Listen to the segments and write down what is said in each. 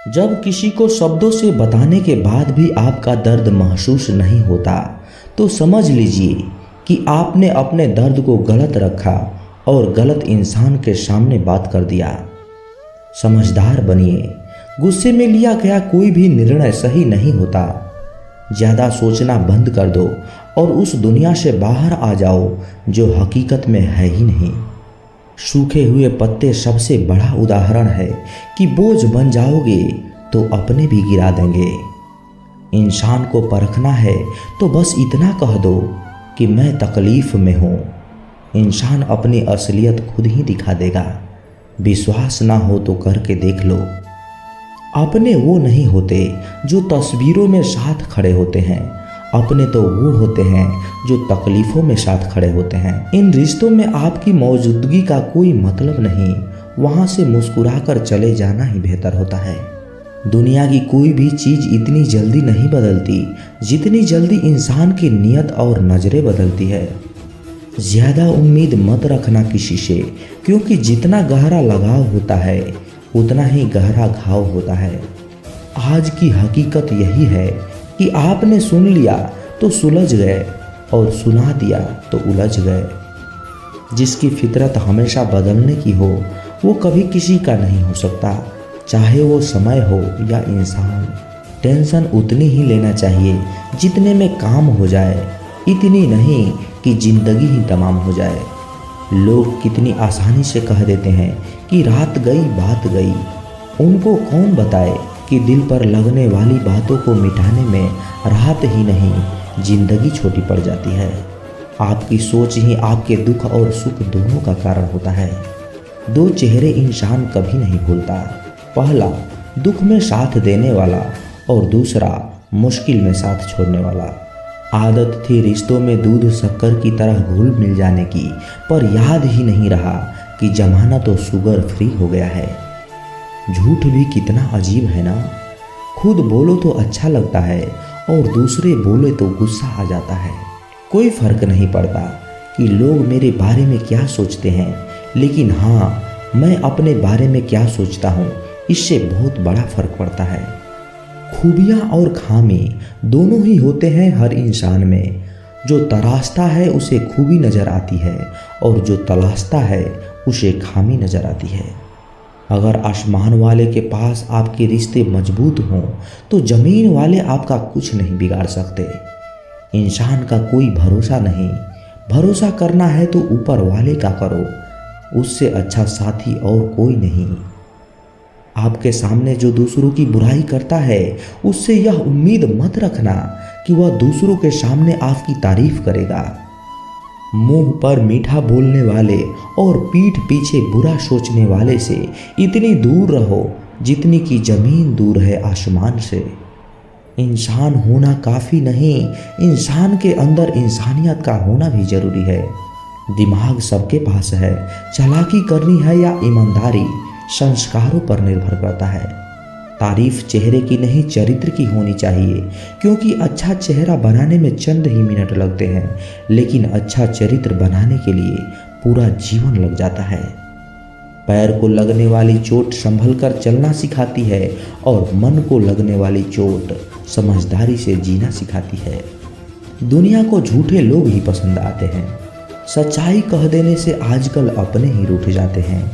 जब किसी को शब्दों से बताने के बाद भी आपका दर्द महसूस नहीं होता तो समझ लीजिए कि आपने अपने दर्द को गलत रखा और गलत इंसान के सामने बात कर दिया। समझदार बनिए। गुस्से में लिया गया कोई भी निर्णय सही नहीं होता। ज़्यादा सोचना बंद कर दो और उस दुनिया से बाहर आ जाओ जो हकीकत में है ही नहीं। सूखे हुए पत्ते सबसे बड़ा उदाहरण है कि बोझ बन जाओगे तो अपने भी गिरा देंगे। इंसान को परखना है तो बस इतना कह दो कि मैं तकलीफ में हूँ। इंसान अपनी असलियत खुद ही दिखा देगा। विश्वास ना हो तो करके देख लो। अपने वो नहीं होते जो तस्वीरों में साथ खड़े होते हैं, अपने तो वो होते हैं जो तकलीफ़ों में साथ खड़े होते हैं। इन रिश्तों में आपकी मौजूदगी का कोई मतलब नहीं, वहाँ से मुस्कुराकर चले जाना ही बेहतर होता है। दुनिया की कोई भी चीज़ इतनी जल्दी नहीं बदलती जितनी जल्दी इंसान की नीयत और नज़रें बदलती है। ज़्यादा उम्मीद मत रखना किसी से, क्योंकि जितना गहरा लगाव होता है उतना ही गहरा घाव होता है। आज की हकीकत यही है कि आपने सुन लिया तो सुलझ गए और सुना दिया तो उलझ गए। जिसकी फितरत हमेशा बदलने की हो वो कभी किसी का नहीं हो सकता, चाहे वो समय हो या इंसान। टेंशन उतनी ही लेना चाहिए जितने में काम हो जाए, इतनी नहीं कि जिंदगी ही तमाम हो जाए। लोग कितनी आसानी से कह देते हैं कि रात गई बात गई। उनको कौन बताए कि दिल पर लगने वाली बातों को मिटाने में रात ही नहीं जिंदगी छोटी पड़ जाती है। आपकी सोच ही आपके दुख और सुख दोनों का कारण होता है। दो चेहरे इंसान कभी नहीं भूलता, पहला दुख में साथ देने वाला और दूसरा मुश्किल में साथ छोड़ने वाला। आदत थी रिश्तों में दूध शक्कर की तरह घुल मिल जाने की, पर याद ही नहीं रहा कि जमाना तो शुगर फ्री हो गया है। झूठ भी कितना अजीब है ना। खुद बोलो तो अच्छा लगता है और दूसरे बोले तो गुस्सा आ जाता है। कोई फर्क नहीं पड़ता कि लोग मेरे बारे में क्या सोचते हैं, लेकिन हाँ, मैं अपने बारे में क्या सोचता हूँ इससे बहुत बड़ा फर्क पड़ता है। खूबियाँ और खामी दोनों ही होते हैं हर इंसान में। जो तराशता है उसे खूबी नज़र आती है और जो तलाशता है उसे खामी नज़र आती है। अगर आसमान वाले के पास आपके रिश्ते मजबूत हों तो ज़मीन वाले आपका कुछ नहीं बिगाड़ सकते। इंसान का कोई भरोसा नहीं, भरोसा करना है तो ऊपर वाले का करो, उससे अच्छा साथी और कोई नहीं। आपके सामने जो दूसरों की बुराई करता है उससे यह उम्मीद मत रखना कि वह दूसरों के सामने आपकी तारीफ करेगा। मुंह पर मीठा बोलने वाले और पीठ पीछे बुरा सोचने वाले से इतनी दूर रहो जितनी कि जमीन दूर है आसमान से। इंसान होना काफ़ी नहीं, इंसान के अंदर इंसानियत का होना भी ज़रूरी है। दिमाग सबके पास है, चालाकी करनी है या ईमानदारी संस्कारों पर निर्भर करता है। तारीफ चेहरे की नहीं चरित्र की होनी चाहिए, क्योंकि अच्छा चेहरा बनाने में चंद ही मिनट लगते हैं, लेकिन अच्छा चरित्र बनाने के लिए पूरा जीवन लग जाता है। पैर को लगने वाली चोट संभल कर चलना सिखाती है और मन को लगने वाली चोट समझदारी से जीना सिखाती है। दुनिया को झूठे लोग ही पसंद आते हैं। सच्चाई कह देने से आजकल अपने ही रूठ जाते हैं।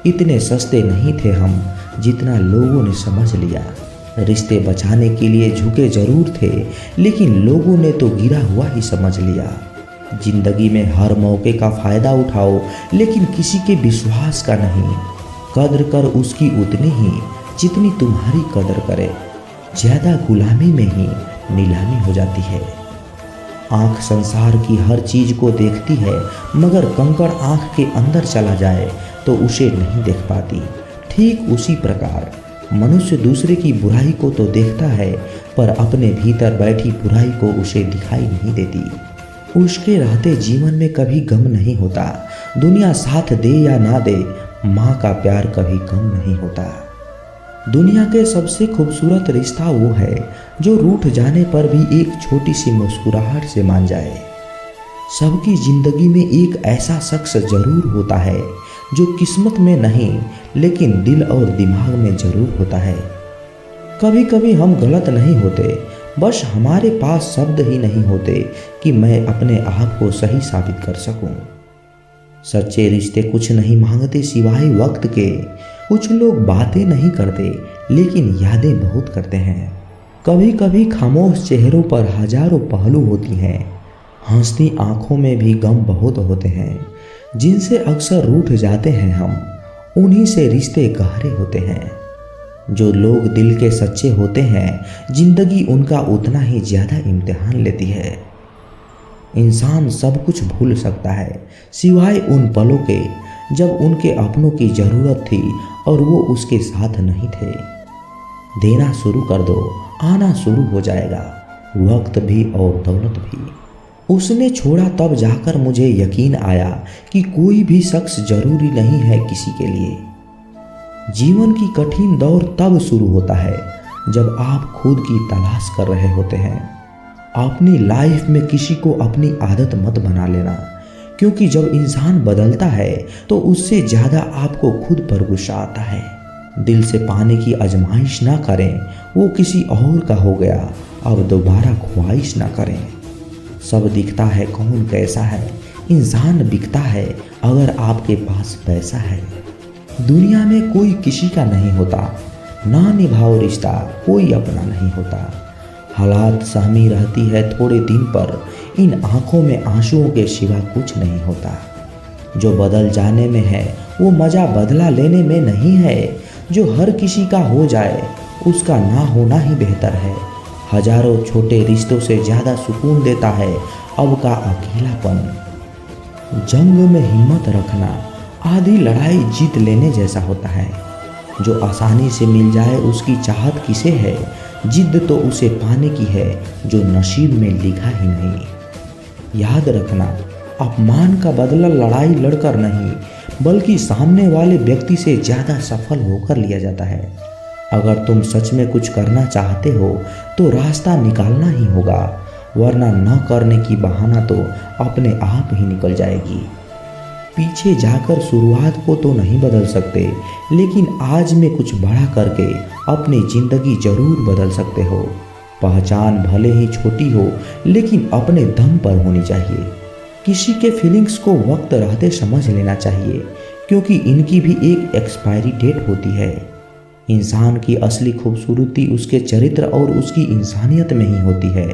इतने सस्ते नहीं थे हम जितना लोगों ने समझ लिया। रिश्ते बचाने के लिए झुके जरूर थे, लेकिन लोगों ने तो गिरा हुआ ही समझ लिया। जिंदगी में हर मौके का फ़ायदा उठाओ, लेकिन किसी के विश्वास का नहीं। कद्र कर उसकी उतनी ही जितनी तुम्हारी कदर करे। ज़्यादा गुलामी में ही नीलामी हो जाती है। आँख संसार की हर चीज़ को देखती है, मगर कंकड़ आँख के अंदर चला जाए तो उसे नहीं देख पाती। ठीक उसी प्रकार मनुष्य दूसरे की बुराई को तो देखता है, पर अपने भीतर बैठी बुराई को उसे दिखाई नहीं देती। उसके रहते जीवन में कभी गम नहीं होता। दुनिया साथ दे या ना दे, माँ का प्यार कभी कम नहीं होता। दुनिया के सबसे खूबसूरत रिश्ता वो है जो रूठ जाने पर भी एक छोटी सी मुस्कुराहट से मान जाए। सबकी जिंदगी में एक ऐसा शख्स जरूर होता है जो किस्मत में नहीं, लेकिन दिल और दिमाग में जरूर होता है। कभी कभी हम गलत नहीं होते, बस हमारे पास शब्द ही नहीं होते कि मैं अपने आप को सही साबित कर सकूं। सच्चे रिश्ते कुछ नहीं मांगते सिवाय वक्त के। कुछ लोग बातें नहीं करते लेकिन यादें बहुत करते हैं। कभी कभी खामोश चेहरों पर हजारों पहलू होती हैं। हंसती आंखों में भी गम बहुत होते हैं। जिनसे अक्सर रूठ जाते हैं हम, उन्हीं से रिश्ते गहरे होते हैं। जो लोग दिल के सच्चे होते हैं, जिंदगी उनका उतना ही ज़्यादा इम्तिहान लेती है। इंसान सब कुछ भूल सकता है सिवाय उन पलों के जब उनके अपनों की ज़रूरत थी और वो उसके साथ नहीं थे। देना शुरू कर दो, आना शुरू हो जाएगा, वक्त भी और दौलत भी। उसने छोड़ा तब जाकर मुझे यकीन आया कि कोई भी शख्स जरूरी नहीं है किसी के लिए। जीवन की कठिन दौर तब शुरू होता है जब आप खुद की तलाश कर रहे होते हैं। अपनी लाइफ में किसी को अपनी आदत मत बना लेना, क्योंकि जब इंसान बदलता है तो उससे ज़्यादा आपको खुद पर गुस्सा आता है। दिल से पाने की आजमाइश ना करें, वो किसी और का हो गया, अब दोबारा ख्वाहिश ना करें। सब दिखता है कौन कैसा है, इंसान बिकता है अगर आपके पास पैसा है। दुनिया में कोई किसी का नहीं होता, ना निभाओ रिश्ता कोई अपना नहीं होता। हालात सहमी रहती है थोड़े दिन पर, इन आंखों में आंसुओं के सिवा कुछ नहीं होता। जो बदल जाने में है वो मज़ा बदला लेने में नहीं है। जो हर किसी का हो जाए उसका ना होना ही बेहतर है। हजारों छोटे रिश्तों से ज़्यादा सुकून देता है अब का अकेलापन। जंग में हिम्मत रखना आधी लड़ाई जीत लेने जैसा होता है। जो आसानी से मिल जाए उसकी चाहत किसे है, जिद्द तो उसे पाने की है जो नसीब में लिखा ही नहीं। याद रखना, अपमान का बदला लड़ाई लड़कर नहीं बल्कि सामने वाले व्यक्ति से ज़्यादा सफल होकर लिया जाता है। अगर तुम सच में कुछ करना चाहते हो तो रास्ता निकालना ही होगा, वरना न करने की बहाना तो अपने आप ही निकल जाएगी। पीछे जाकर शुरुआत को तो नहीं बदल सकते, लेकिन आज में कुछ बड़ा करके अपनी ज़िंदगी जरूर बदल सकते हो। पहचान भले ही छोटी हो लेकिन अपने दम पर होनी चाहिए। किसी के फीलिंग्स को वक्त रहते समझ लेना चाहिए, क्योंकि इनकी भी एक एक्सपायरी डेट होती है। इंसान की असली खूबसूरती उसके चरित्र और उसकी इंसानियत में ही होती है।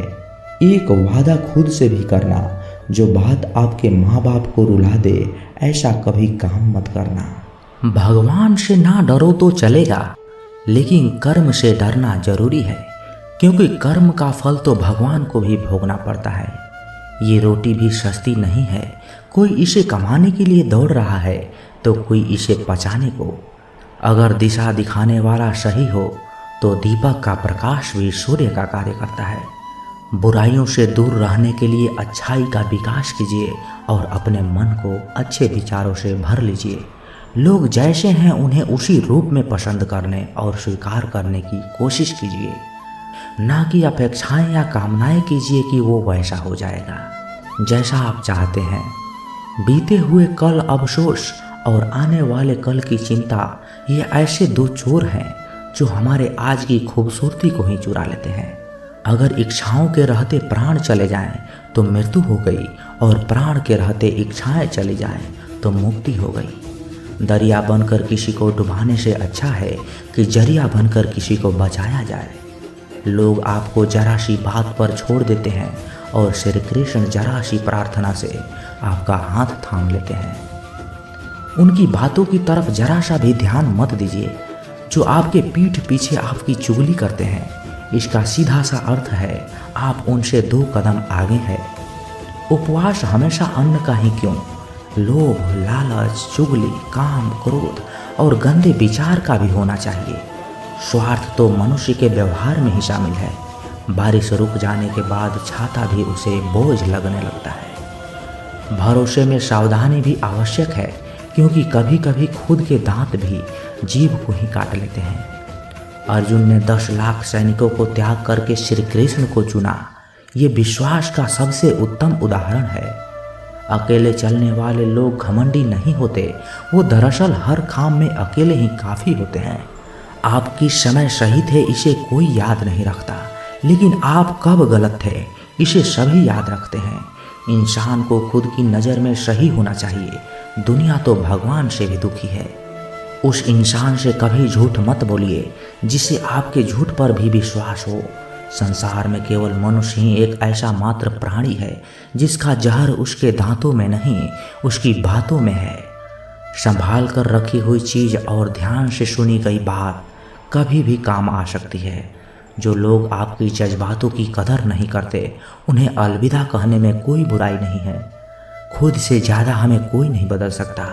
एक वादा खुद से भी करना, जो बात आपके माँ बाप को रुला दे ऐसा कभी काम मत करना। भगवान से ना डरो तो चलेगा, लेकिन कर्म से डरना जरूरी है, क्योंकि कर्म का फल तो भगवान को भी भोगना पड़ता है। ये रोटी भी सस्ती नहीं है, कोई इसे कमाने के लिए दौड़ रहा है तो कोई इसे पचाने को। अगर दिशा दिखाने वाला सही हो तो दीपक का प्रकाश भी सूर्य का कार्य करता है। बुराइयों से दूर रहने के लिए अच्छाई का विकास कीजिए और अपने मन को अच्छे विचारों से भर लीजिए। लोग जैसे हैं उन्हें उसी रूप में पसंद करने और स्वीकार करने की कोशिश कीजिए, ना कि अपेक्षाएं या कामनाएं कीजिए कि वो वैसा हो जाएगा जैसा आप चाहते हैं। बीते हुए कल अफसोस और आने वाले कल की चिंता, ये ऐसे दो चोर हैं जो हमारे आज की खूबसूरती को ही चुरा लेते हैं। अगर इच्छाओं के रहते प्राण चले जाएं तो मृत्यु हो गई, और प्राण के रहते इच्छाएं चली जाएं तो मुक्ति हो गई। दरिया बनकर किसी को डुबाने से अच्छा है कि जरिया बनकर किसी को बचाया जाए। लोग आपको जरा सी बात पर छोड़ देते हैं और श्री कृष्ण जरा सी प्रार्थना से आपका हाथ थाम लेते हैं। उनकी बातों की तरफ जरा सा भी ध्यान मत दीजिए जो आपके पीठ पीछे आपकी चुगली करते हैं। इसका सीधा सा अर्थ है आप उनसे 2 कदम आगे हैं। उपवास हमेशा अन्न का ही क्यों, लोभ, लालच, चुगली, काम, क्रोध और गंदे विचार का भी होना चाहिए। स्वार्थ तो मनुष्य के व्यवहार में ही शामिल है। बारिश रुक जाने के बाद छाता भी उसे बोझ लगने लगता है। भरोसे में सावधानी भी आवश्यक है, क्योंकि कभी कभी खुद के दांत भी जीभ को ही काट लेते हैं। अर्जुन ने 10 लाख सैनिकों को त्याग करके श्री कृष्ण को चुना। ये विश्वास का सबसे उत्तम उदाहरण है। अकेले चलने वाले लोग घमंडी नहीं होते, वो दरअसल हर काम में अकेले ही काफ़ी होते हैं। आपकी समय सही थे इसे कोई याद नहीं रखता, लेकिन आप कब गलत थे इसे सभी याद रखते हैं। इंसान को खुद की नज़र में सही होना चाहिए। दुनिया तो भगवान से भी दुखी है। उस इंसान से कभी झूठ मत बोलिए जिससे आपके झूठ पर भी विश्वास हो। संसार में केवल मनुष्य ही एक ऐसा मात्र प्राणी है जिसका जहर उसके दांतों में नहीं उसकी बातों में है। संभाल कर रखी हुई चीज़ और ध्यान से सुनी गई बात कभी भी काम आ सकती है। जो लोग आपकी जज्बातों की कदर नहीं करते उन्हें अलविदा कहने में कोई बुराई नहीं है। खुद से ज़्यादा हमें कोई नहीं बदल सकता।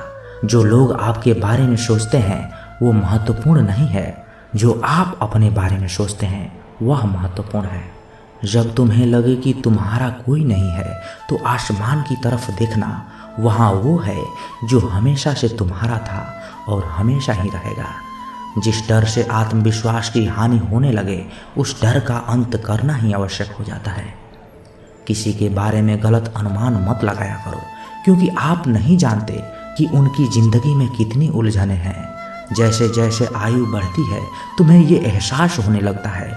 जो लोग आपके बारे में सोचते हैं वो महत्वपूर्ण नहीं है, जो आप अपने बारे में सोचते हैं वह महत्वपूर्ण है। जब तुम्हें लगे कि तुम्हारा कोई नहीं है तो आसमान की तरफ देखना, वहाँ वो है जो हमेशा से तुम्हारा था और हमेशा ही रहेगा। जिस डर से आत्मविश्वास की हानि होने लगे उस डर का अंत करना ही आवश्यक हो जाता है। किसी के बारे में गलत अनुमान मत लगाया करो, क्योंकि आप नहीं जानते कि उनकी ज़िंदगी में कितनी उलझनें हैं। जैसे जैसे आयु बढ़ती है तुम्हें ये एहसास होने लगता है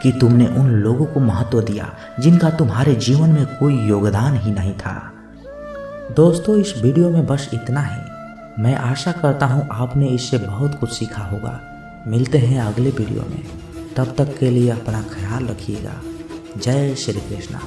कि तुमने उन लोगों को महत्व दिया जिनका तुम्हारे जीवन में कोई योगदान ही नहीं था। दोस्तों, इस वीडियो में बस इतना ही। मैं आशा करता हूँ आपने इससे बहुत कुछ सीखा होगा। मिलते हैं अगले वीडियो में, तब तक के लिए अपना ख्याल रखिएगा। जय श्री कृष्णा।